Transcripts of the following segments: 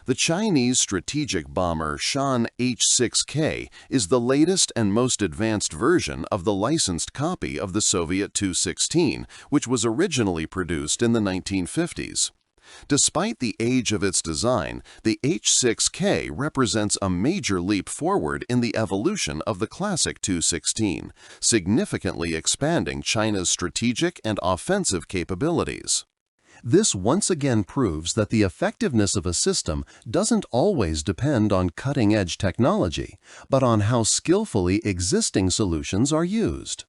The Chinese strategic bomber Xian H-6K is the latest and most advanced version of the licensed copy of the Soviet Tu-16, which was originally produced in the 1950s. Despite the age of its design, the H-6K represents a major leap forward in the evolution of the classic Tu-16, significantly expanding China's strategic and offensive capabilities. This once again proves that the effectiveness of a system doesn't always depend on cutting-edge technology, but on how skillfully existing solutions are used.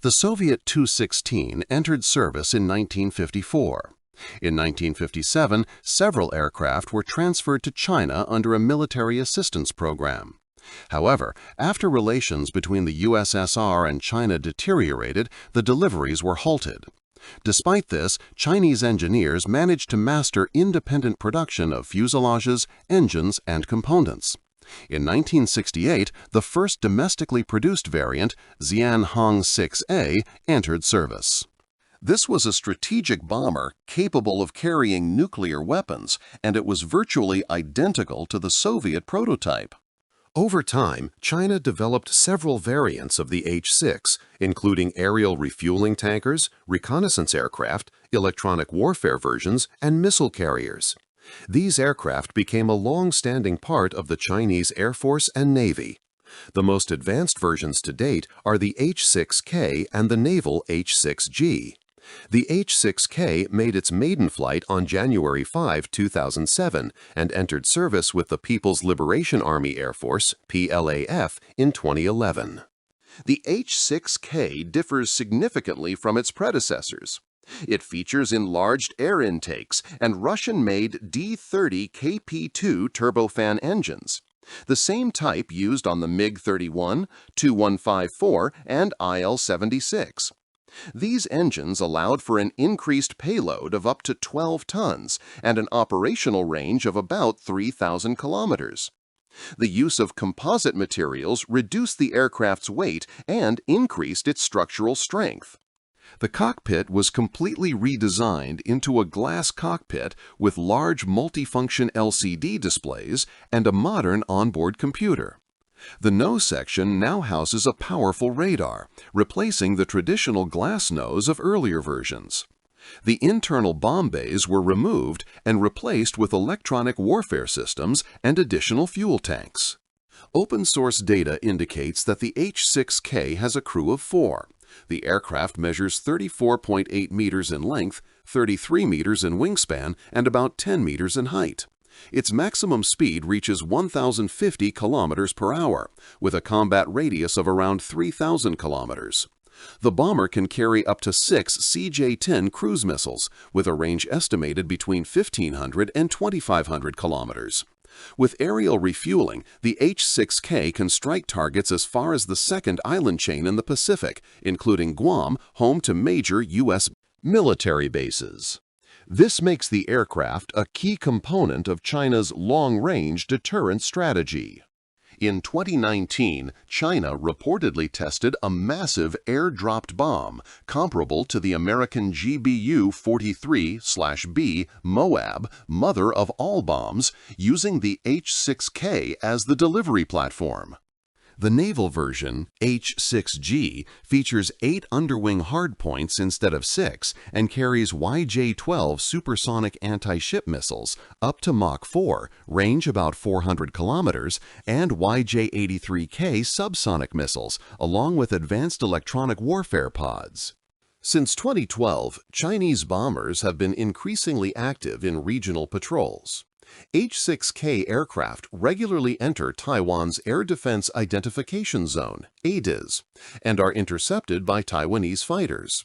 The Soviet Tu-16 entered service in 1954. In 1957, several aircraft were transferred to China under a military assistance program. However, after relations between the USSR and China deteriorated, the deliveries were halted. Despite this, Chinese engineers managed to master independent production of fuselages, engines, and components. In 1968, the first domestically produced variant, Xian H-6K, entered service. This was a strategic bomber capable of carrying nuclear weapons, and it was virtually identical to the Soviet prototype. Over time, China developed several variants of the H-6, including aerial refueling tankers, reconnaissance aircraft, electronic warfare versions, and missile carriers. These aircraft became a long-standing part of the Chinese Air Force and Navy. The most advanced versions to date are the H-6K and the naval H-6G. The H-6K made its maiden flight on January 5, 2007 and entered service with the People's Liberation Army Air Force, PLAF, in 2011. The H-6K differs significantly from its predecessors. It features enlarged air intakes and Russian-made D-30 KP-2 turbofan engines, the same type used on the MiG-31, Tu-154, and IL-76. These engines allowed for an increased payload of up to 12 tons and an operational range of about 3,000 kilometers. The use of composite materials reduced the aircraft's weight and increased its structural strength. The cockpit was completely redesigned into a glass cockpit with large multifunction LCD displays and a modern onboard computer. The nose section now houses a powerful radar, replacing the traditional glass nose of earlier versions. The internal bomb bays were removed and replaced with electronic warfare systems and additional fuel tanks. Open-source data indicates that the H-6K has a crew of 4. The aircraft measures 34.8 meters in length, 33 meters in wingspan, and about 10 meters in height. Its maximum speed reaches 1,050 kilometers per hour, with a combat radius of around 3,000 kilometers. The bomber can carry up to 6 CJ-10 cruise missiles, with a range estimated between 1,500 and 2,500 kilometers. With aerial refueling, the H-6K can strike targets as far as the second island chain in the Pacific, including Guam, home to major U.S. military bases. This makes the aircraft a key component of China's long-range deterrent strategy. In 2019, China reportedly tested a massive air-dropped bomb comparable to the American GBU-43/B Moab, mother of all bombs, using the H-6K as the delivery platform. The naval version, H-6G, features 8 underwing hardpoints instead of 6 and carries YJ-12 supersonic anti-ship missiles up to Mach 4, range about 400 kilometers, and YJ-83K subsonic missiles, along with advanced electronic warfare pods. Since 2012, Chinese bombers have been increasingly active in regional patrols. H-6K aircraft regularly enter Taiwan's Air Defense Identification Zone, ADIZ, and are intercepted by Taiwanese fighters.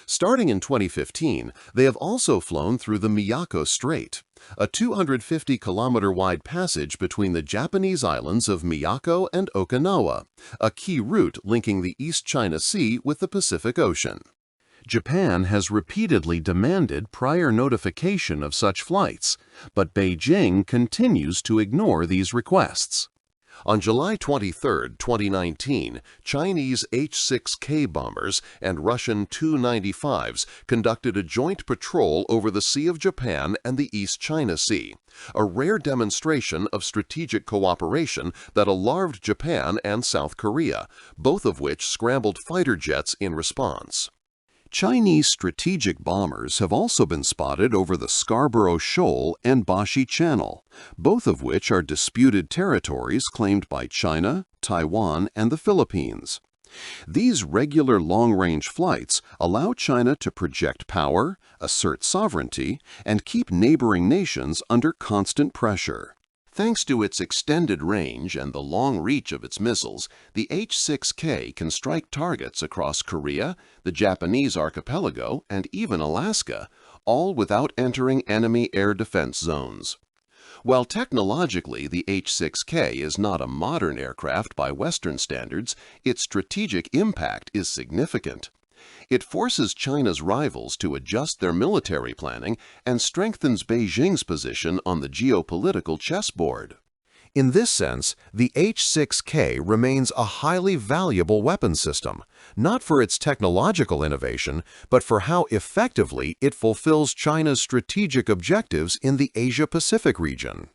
Starting in 2015, they have also flown through the Miyako Strait, a 250-kilometer-wide passage between the Japanese islands of Miyako and Okinawa, a key route linking the East China Sea with the Pacific Ocean. Japan has repeatedly demanded prior notification of such flights, but Beijing continues to ignore these requests. On July 23, 2019, Chinese H-6K bombers and Russian Tu-95s conducted a joint patrol over the Sea of Japan and the East China Sea, a rare demonstration of strategic cooperation that alarmed Japan and South Korea, both of which scrambled fighter jets in response. Chinese strategic bombers have also been spotted over the Scarborough Shoal and Bashi Channel, both of which are disputed territories claimed by China, Taiwan, and the Philippines. These regular long-range flights allow China to project power, assert sovereignty, and keep neighboring nations under constant pressure. Thanks to its extended range and the long reach of its missiles, the H-6K can strike targets across Korea, the Japanese archipelago, and even Alaska, all without entering enemy air defense zones. While technologically the H-6K is not a modern aircraft by Western standards, its strategic impact is significant. It forces China's rivals to adjust their military planning and strengthens Beijing's position on the geopolitical chessboard. In this sense, the H-6K remains a highly valuable weapon system, not for its technological innovation, but for how effectively it fulfills China's strategic objectives in the Asia-Pacific region.